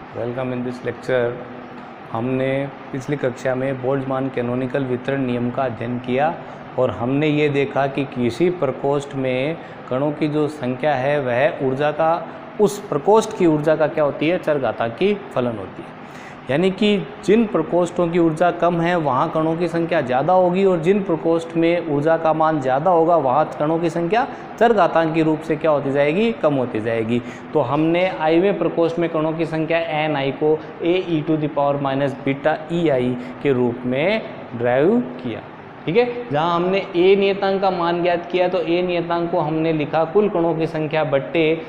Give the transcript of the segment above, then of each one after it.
Welcome in this lecture. हमने पिछली कक्षा में बोल्ट्जमान कैनोनिकल वितरण नियम का अध्ययन किया और हमने ये देखा कि किसी प्रकोष्ठ में कणों की जो संख्या है वह ऊर्जा का, उस प्रकोष्ठ की ऊर्जा का क्या होती है, चरघातांकी फलन होती है। यानी कि जिन प्रकोष्ठों की ऊर्जा कम है वहाँ कणों की संख्या ज़्यादा होगी और जिन प्रकोष्ठ में ऊर्जा का मान ज़्यादा होगा वहाँ कणों की संख्या चरघातांकी रूप से क्या होती जाएगी, कम होती जाएगी। तो हमने iवें प्रकोष्ठ में कणों की संख्या ni को a (e⁻β ei) के रूप में ड्राइव किया। ठीक है, जहाँ हमने a नियतांक का मान ज्ञात किया तो a नियतांक को हमने लिखा कुल कणों की संख्या बट्टे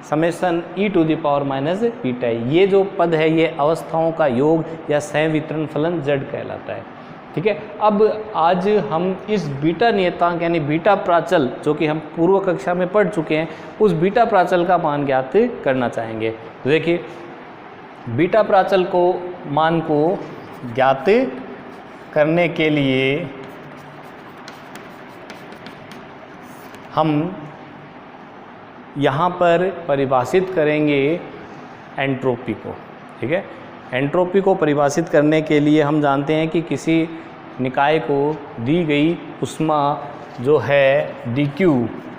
समेसन e⁻β। ये जो पद है ये अवस्थाओं का योग या सहवितरण फलन z कहलाता है। ठीक है, अब आज हम इस बीटा नियतांक यानी बीटा प्राचल जो कि हम पूर्व कक्षा में पढ़ चुके हैं उस बीटा प्राचल का मान ज्ञात करना चाहेंगे। तो देखिए, बीटा प्राचल को मान को ज्ञात करने के लिए हम यहाँ पर परिभाषित करेंगे एंट्रोपी को। ठीक है, एंट्रोपी को परिभाषित करने के लिए हम जानते हैं कि किसी निकाय को दी गई ऊष्मा जो है dq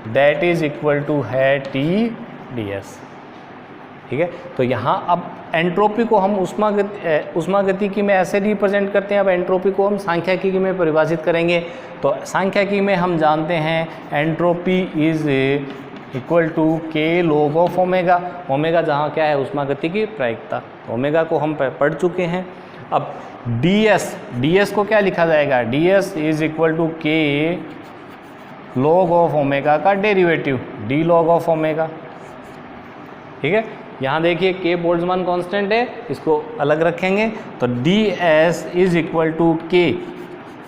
that is equal to है T ds। ठीक है, तो यहाँ अब एंट्रोपी को हम ऊष्मा गतिकी में ऐसे रिप्रेजेंट करते हैं। अब एंट्रोपी को हम सांख्यिकी में परिभाषित करेंगे। तो सांख्यिकी में हम जानते हैं entropy is equal to k log of omega. Omega जहाँ क्या है, ऊष्मागतिकी प्रायिकता। तो ओमेगा को हम पढ़ चुके हैं। अब ds को क्या लिखा जाएगा, ds is equal to k log of omega का derivative d log of omega. ठीक है, यहाँ देखिए k बोल्ट्जमान कांस्टेंट है, इसको अलग रखेंगे। तो ds is equal to k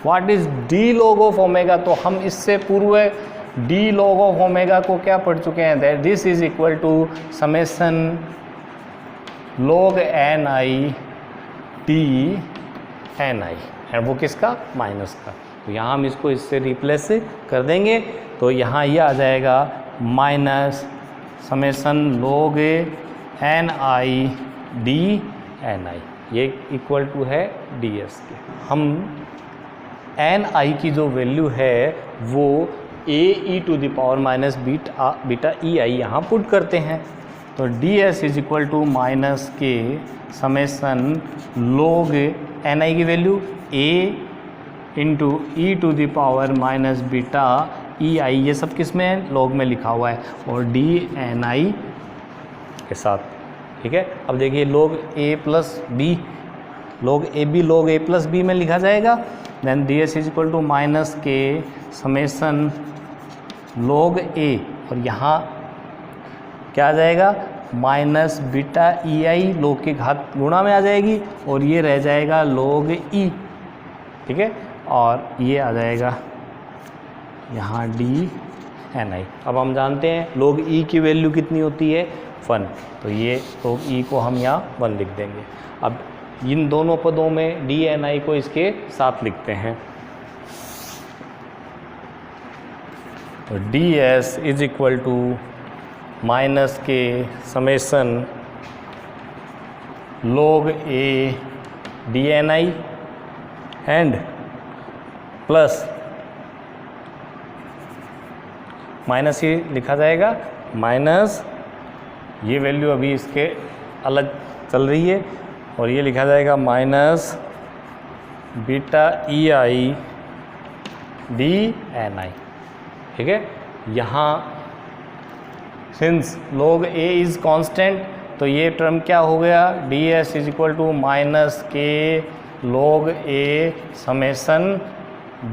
what is d log of omega. तो हम इससे पूर्व d log ऑफ ओमेगा को क्या पढ़ चुके हैं, that this is equal to summation log ni t ni, and वो किसका, माइनस का। तो यहाँ हम इसको इससे रिप्लेस कर देंगे। तो यहाँ ये आ जाएगा minus summation log ni d ni, ये इक्वल टू है ds के। हम ni की जो वैल्यू है वो ae⁻β ei यहाँ पुट करते हैं। तो ds is equal to minus k summation log ni की value a into e⁻β ei, ये सब किस में है, log में लिखा हुआ है, और dni के साथ। ठीक है, अब देखिए log a plus b, log a plus b में लिखा जाएगा। Then ds is equal to minus k summation log a, और यहाँ क्या आ जाएगा, माइनस बीटा ei, log की घात गुणा में आ जाएगी और ये रह जाएगा log e। ठीक है, और ये आ जाएगा यहाँ d ni। अब हम जानते हैं log e की वैल्यू कितनी होती है, 1। तो ये log e को हम यहाँ 1 लिख देंगे। अब इन दोनों पदों में d ni को इसके साथ लिखते हैं। तो ds is equal to minus k summation log a dni and plus minus ही लिखा जाएगा, माइनस ये वैल्यू अभी इसके अलग चल रही है और ये लिखा जाएगा माइनस बीटा ei dni। ठीक है, यहाँ since log a is constant तो ये टर्म क्या हो गया, ds is equal to minus k log a summation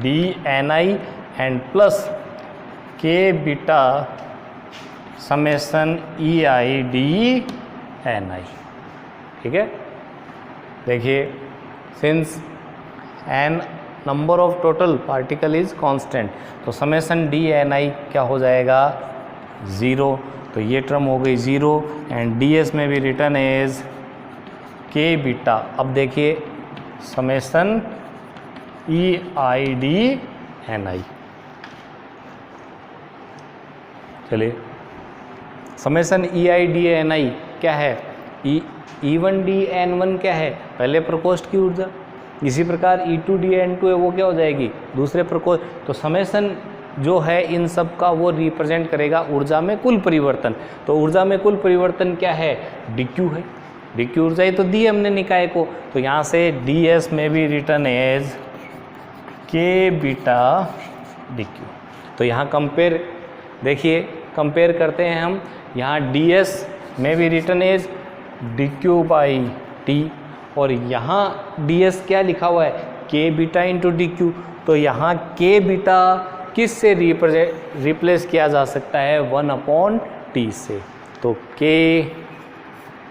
dni and plus k beta summation ei dni। ठीक है, देखिए since n number of total particle is constant तो summation dni क्या हो जाएगा, 0। तो ये टर्म हो गई 0 एंड ds में भी रिटर्न एज k बीटा। अब देखिए समेसन ei dni। चलिए समेसन EIDANI क्या है, E1dN1 क्या है, पहले प्रकोष्ठ की ऊर्जा। इसी प्रकार E2dN2 है, वो क्या हो जाएगी, दूसरे प्रकोष्ठ। तो समेसन जो है इन सब का वो रिप्रेजेंट करेगा ऊर्जा में कुल परिवर्तन। तो ऊर्जा में कुल परिवर्तन क्या है, dQ है। dQ ऊर्जा ही तो दी हमने निकाय को, तो यहाँ से ds में भी written as k beta dQ। तो यहाँ कंपेयर, देखिए कंपेयर करते हैं हम, यहाँ ds में भी written as dQ by t, और यहाँ ds क्या लिखा हुआ है, k बीटा इंटू dQ। तो यहाँ k बीटा किस से रिप्लेस किया जा सकता है, 1/t से। तो k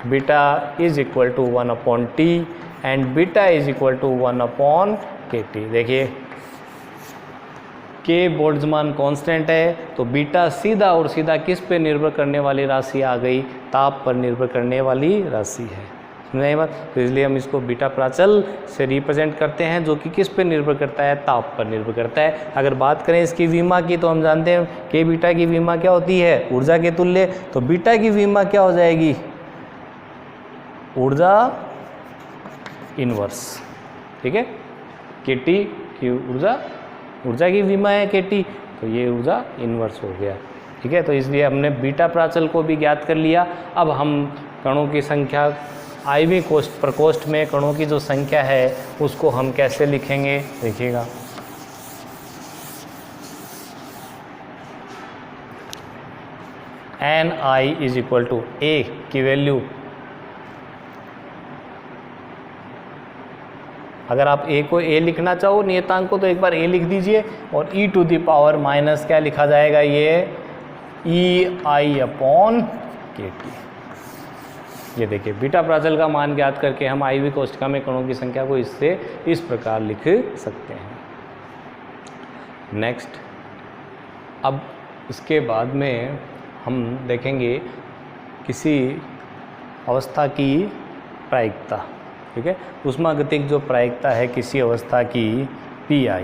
beta is equal to 1/t and beta is equal to 1/kt। देखिए k बोल्ट्जमान कांस्टेंट है, तो बीटा सीधा और सीधा किस पे निर्भर करने वाली राशि आ गई, ताप पर निर्भर करने वाली राशि है। नहीं बात, तो इसलिए हम इसको बीटा प्राचल से रिप्रेजेंट करते हैं, जो कि किस पे निर्भर करता है, ताप पर निर्भर करता है। अगर बात करें इसकी विमा की, तो हम जानते हैं कि बीटा की विमा क्या होती है, ऊर्जा के तुल्य। तो बीटा की विमा क्या हो जाएगी, ऊर्जा इनवर्स, ठीक है। केटी की ऊर्जा की विमा है केटी, तो ये ऊर्जा इनवर्स हो गया, ठीक है। तो इसलिए हमने बीटा प्राचल को भी ज्ञात कर लिया। अब हम कणों की संख्या, IV प्रकोष्ठ में कणों की जो संख्या है उसको हम कैसे लिखेंगे, देखिएगा। Ni is equal to A की वैल्यू, अगर आप A को A लिखना चाहो नियतांक को, तो एक बार A लिख दीजिए, और e to the power minus क्या लिखा जाएगा, ये EI/KT। ये देखिए बीटा प्राचल का मान ज्ञात करके हम IV कोष्ठिका में कणों की संख्या को इससे इस प्रकार लिख सकते हैं। नेक्स्ट, अब इसके बाद में हम देखेंगे किसी अवस्था की प्रायिकता, ठीक है। ऊष्मागतिक जो प्रायिकता है किसी अवस्था की PI,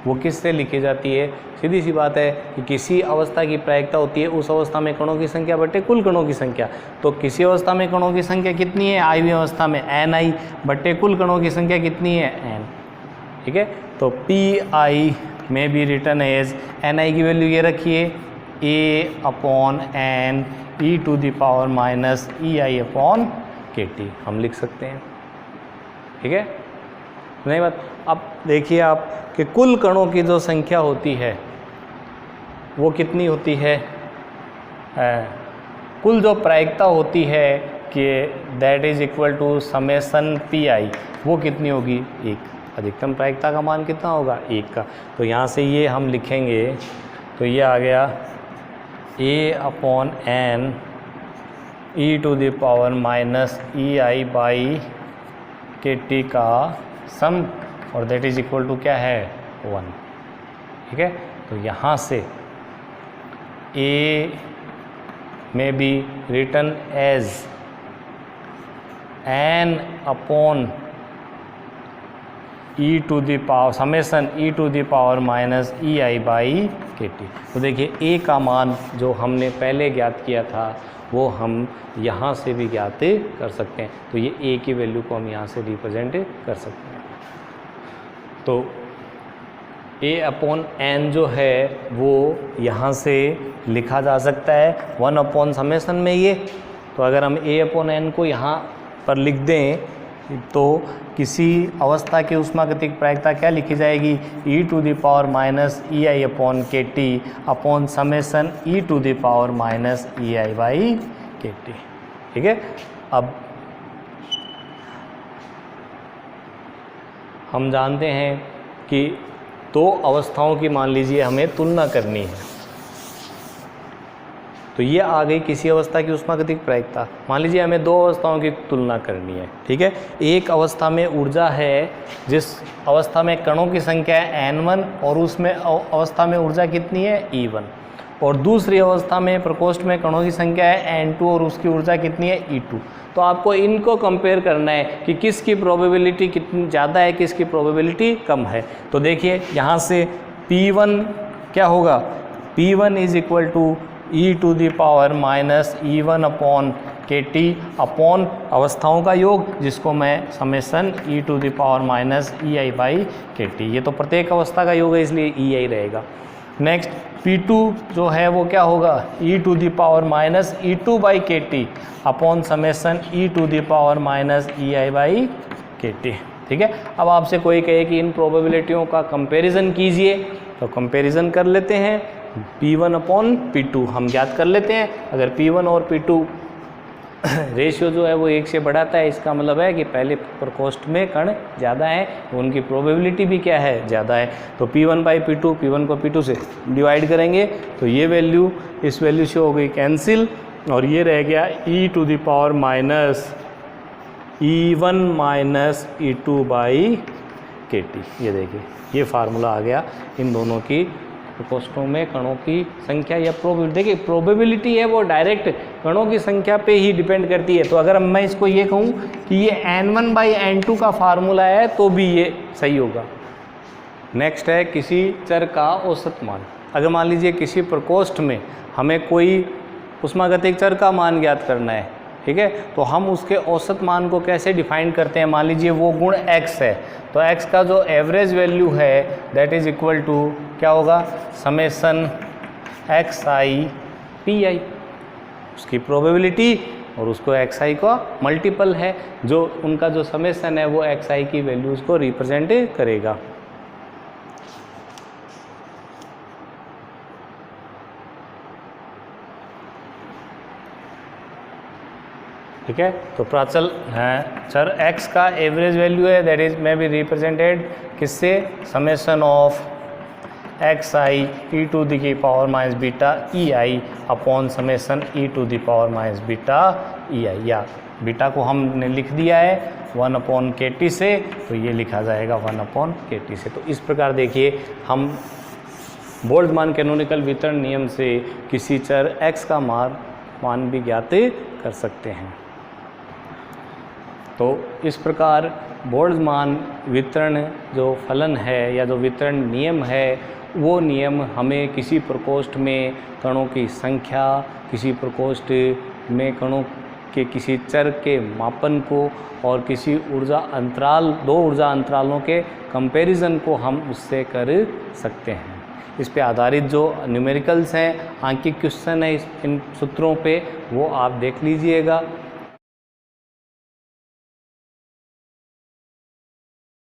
वो किससे लिखी जाती है। सीधी सी बात है कि किसी अवस्था की प्रायिकता होती है उस अवस्था में कणों की संख्या बटे कुल कणों की संख्या। तो किसी अवस्था में कणों की संख्या कितनी है, IV अवस्था में Ni बटे कुल कणों की संख्या कितनी है, N, ठीक है। तो PI में भी रिटर्न एज Ni की वैल्यू ये रखिए A/N e to the power minus EI/KT हम लिख सकते हैं, ठीक है। नहीं बात। अब देखिए आप कि कुल कणों की जो संख्या होती है वो कितनी होती है, कुल जो प्रायिकता होती है कि that is equal to summation PI, वो कितनी होगी, 1। अधिकतम प्रायिकता का मान कितना होगा, 1 का। तो यहाँ से ये हम लिखेंगे, तो ये आ गया A/N e to the power minus EI/KT का सम, और दैट इज इक्वल टू क्या है, 1, ठीक है। तो यहाँ से A में भी written as N/e to the power summation e to the power minus EI/KT। तो देखिए A का मान जो हमने पहले ज्ञात किया था वो हम यहाँ से भी ज्ञात कर सकते हैं। तो ये A की वैल्यू को हम यहाँ से रिप्रेजेंट कर सकते हैं। तो A/N जो है वो यहाँ से लिखा जा सकता है 1 समेसन में ये। तो अगर हम A/N को यहाँ पर लिख दें तो किसी अवस्था की ऊष्मागतिक प्रायिकता क्या लिखी जाएगी, e to the power minus EI/KT upon summation e to the power minus EI/KT, ठीक है। अब हम जानते हैं कि 2 अवस्थाओं की मान लीजिए हमें तुलना करनी है। तो ये आ गई किसी अवस्था की ऊष्मागतिक प्रायिकता। मान लीजिए हमें 2 अवस्थाओं की तुलना करनी है, ठीक है। एक अवस्था में ऊर्जा है जिस अवस्था में कणों की संख्या है N1 और उसमें अवस्था में ऊर्जा कितनी है, E1, और दूसरी अवस्था में प्रकोष्ठ में कणों की संख्या है N2 और उसकी ऊर्जा कितनी है, E2। तो आपको इनको कंपेयर करना है कि किसकी प्रोबेबिलिटी कितनी ज़्यादा है, किसकी प्रोबेबिलिटी कम है। तो देखिए यहाँ से P1 क्या होगा, P1 is equal to e to the power minus E1 upon k T upon अवस्थाओं का योग, जिसको मैं summation e to the power minus E I by k T, ये तो प्रत्येक अवस्था का योग है इसलिए ई आई रहेगा। नेक्स्ट P2 जो है वो क्या होगा, e to the power minus e two by k T upon summation e to the power minus E I by k T. ठीक है, अब आपसे कोई कहे कि इन प्रोबेबिलिटियों का कंपैरिजन कीजिए, तो कंपैरिजन कर लेते हैं। P1 अपॉन P2 हम ज्ञात कर लेते हैं। अगर P1 और P2 रेशियो जो है वो 1 से बढ़ाता है, इसका मतलब है कि पहले प्रकोष्ठ में कण ज़्यादा है, उनकी प्रोबेबिलिटी भी क्या है, ज़्यादा है। तो P1 बाई P2, P1 को P2 से डिवाइड करेंगे तो ये वैल्यू इस वैल्यू से हो गई कैंसिल, और ये रह गया e to the power minus E1 minus E2 by k T. ये देखिए ये फार्मूला आ गया इन दोनों की प्रकोष्ठों में कणों की संख्या या प्रोबेबिलिटी। देखिए प्रोबेबिलिटी है वो डायरेक्ट कणों की संख्या पे ही डिपेंड करती है। तो अगर मैं इसको ये कहूँ कि ये N1 बाई N2 का फार्मूला है तो भी ये सही होगा। नेक्स्ट है किसी चर का औसत मान। अगर मान लीजिए किसी प्रकोष्ठ में हमें कोई ऊष्मागतिक चर का मान ज्ञात करना है, ठीक है, तो हम उसके औसत मान को कैसे डिफाइन करते हैं। मान लीजिए वो गुण x है, तो x का जो एवरेज वैल्यू है दैट इज इक्वल टू क्या होगा, समेसन xi pi, उसकी प्रोबेबिलिटी और उसको xi का मल्टीपल है, जो उनका जो समेसन है वो xi की वैल्यूज़ को रिप्रेजेंट करेगा। ठीक है, तो प्राचल है चर x का एवरेज वैल्यू है दैट इज में भी रिप्रेजेंटेड किससे, summation of xi e to the की पावर माइनस बीटा ei अपॉन summation e to the power minus beta ei, या बीटा को हमने लिख दिया है 1 अपॉन के टी से, तो ये लिखा जाएगा 1 अपॉन के टी से। तो इस प्रकार देखिए हम बोल्ट्जमान कैनोनिकल वितरण नियम से किसी चर x का मान भी ज्ञात कर सकते हैं। तो इस प्रकार बोल्ट्जमान वितरण जो फलन है या जो वितरण नियम है, वो नियम हमें किसी प्रकोष्ठ में कणों की संख्या, किसी प्रकोष्ठ में कणों के किसी चर के मापन को और किसी ऊर्जा अंतराल, दो ऊर्जा अंतरालों के कंपैरिजन को हम उससे कर सकते हैं। इस पे आधारित जो न्यूमेरिकल्स हैं, आंकिक क्वेश्चन है इन सूत्रों पे, वो आप देख लीजिएगा।